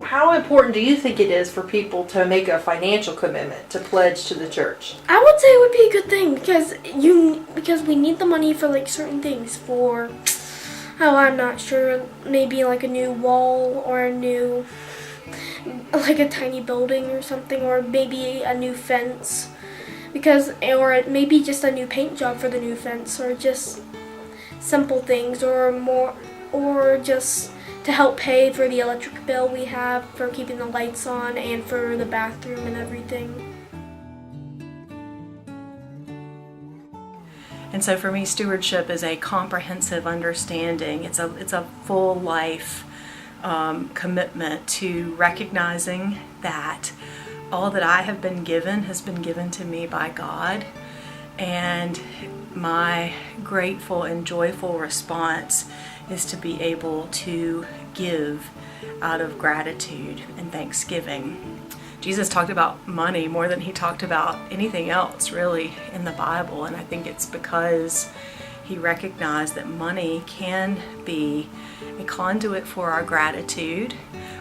how important do you think it is for people to make a financial commitment to pledge to the church? I would say it would be a good thing because we need the money for like certain things. For I'm not sure, maybe like a new wall or a new like a tiny building or something, or maybe a new fence, or maybe just a new paint job for the new fence, or just simple things, or just to help pay for the electric bill we have for keeping the lights on and for the bathroom and everything. And so for me, stewardship is a comprehensive understanding. It's a full life commitment to recognizing that all that I have been given has been given to me by God, and my grateful and joyful response is to be able to give out of gratitude and thanksgiving. Jesus talked about money more than he talked about anything else really in the Bible, and I think it's because he recognized that money can be a conduit for our gratitude,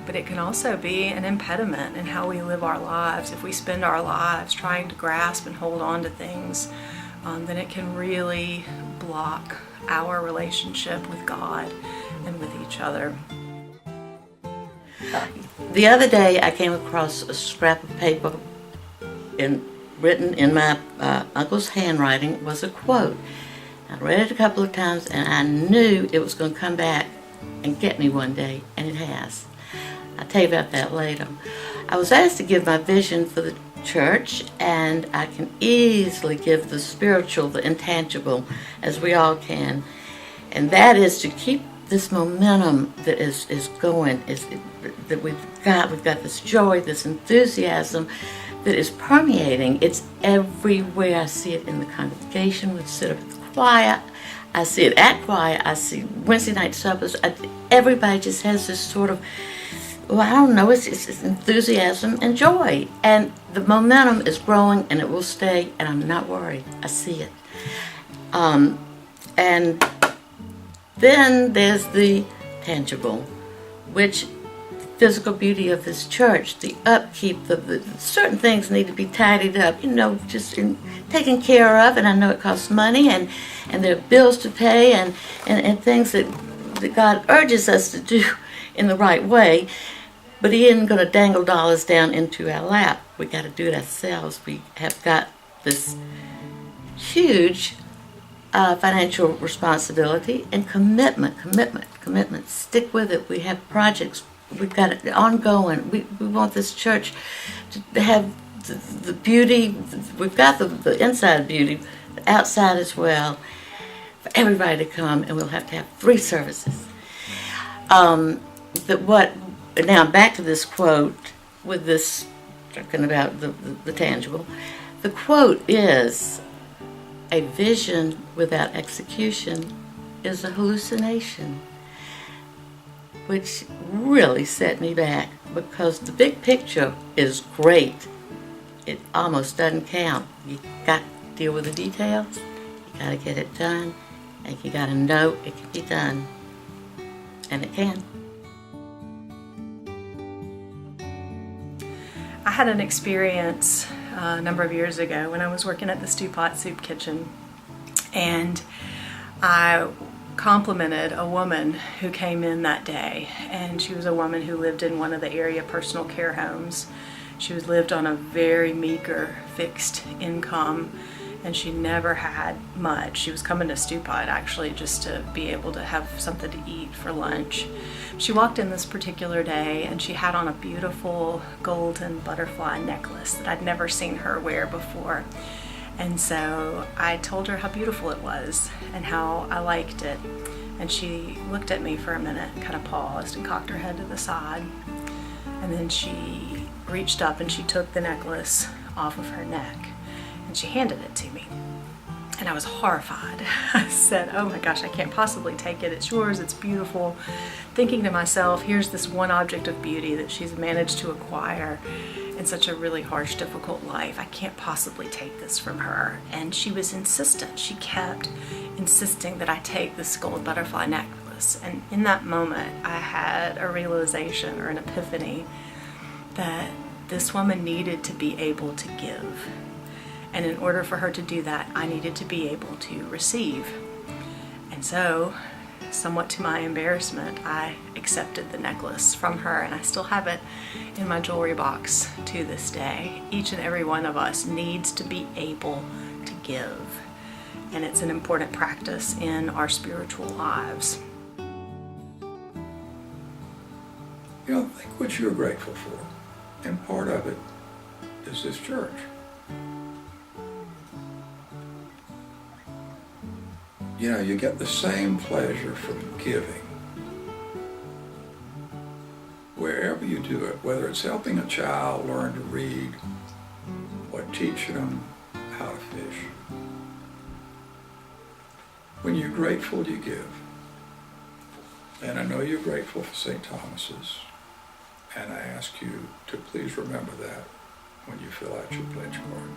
but it can also be an impediment in how we live our lives. If we spend our lives trying to grasp and hold on to things, then it can really block our relationship with God and with each other. The other day I came across a scrap of paper written in my uncle's handwriting was a quote. I read it a couple of times and I knew it was going to come back and get me one day, and it has. I'll tell you about that later. I was asked to give my vision for the church, and I can easily give the spiritual, the intangible, as we all can, and that is to keep this momentum that is going, that we've got this joy, this enthusiasm that is permeating. It's everywhere. I see it in the congregation. We sit up at the choir. I see it at choir. I see Wednesday night suppers. Everybody just has this sort of, well, I don't know, it's enthusiasm and joy. And the momentum is growing, and it will stay, and I'm not worried. I see it. And then there's the tangible, which physical beauty of this church, the upkeep, the certain things need to be tidied up, just taken care of, and I know it costs money, and there are bills to pay, and things that God urges us to do in the right way, but He isn't going to dangle dollars down into our lap. We got to do it ourselves. We have got this huge financial responsibility and commitment. Stick with it. We have projects. We've got it ongoing. We want this church to have the beauty. We've got the inside beauty, the outside as well, for everybody to come, and we'll have to have 3 services. Now back to this quote with this talking about the tangible. The quote is, "A vision without execution is a hallucination," which really set me back, because the big picture is great. It almost doesn't count. You got to deal with the details, you got to get it done, and you got to know it can be done. And it can. I had an experience a number of years ago when I was working at the Stew Pot Soup Kitchen, and I complimented a woman who came in that day, and she was a woman who lived in one of the area personal care homes. She lived on a very meager fixed income, and she never had much. She was coming to Stew Pot actually just to be able to have something to eat for lunch. She walked in this particular day and she had on a beautiful golden butterfly necklace that I'd never seen her wear before. And so I told her how beautiful it was and how I liked it. And she looked at me for a minute, kind of paused and cocked her head to the side. And then she reached up and she took the necklace off of her neck and she handed it to me. And I was horrified. I said, "Oh my gosh, I can't possibly take it. It's yours, it's beautiful." Thinking to myself, here's this one object of beauty that she's managed to acquire in such a really harsh, difficult life. I can't possibly take this from her. And she was insistent. She kept insisting that I take this gold butterfly necklace necklace. And in that moment, I had a realization or an epiphany that this woman needed to be able to give. And in order for her to do that, I needed to be able to receive. And so, somewhat to my embarrassment, I accepted the necklace from her, and I still have it in my jewelry box to this day. Each and every one of us needs to be able to give, and it's an important practice in our spiritual lives. You know, think what you're grateful for, and part of it is this church. You know, you get the same pleasure from giving wherever you do it, whether it's helping a child learn to read or teaching them how to fish. When you're grateful, you give. And I know you're grateful for St. Thomas's, and I ask you to please remember that when you fill out your pledge card.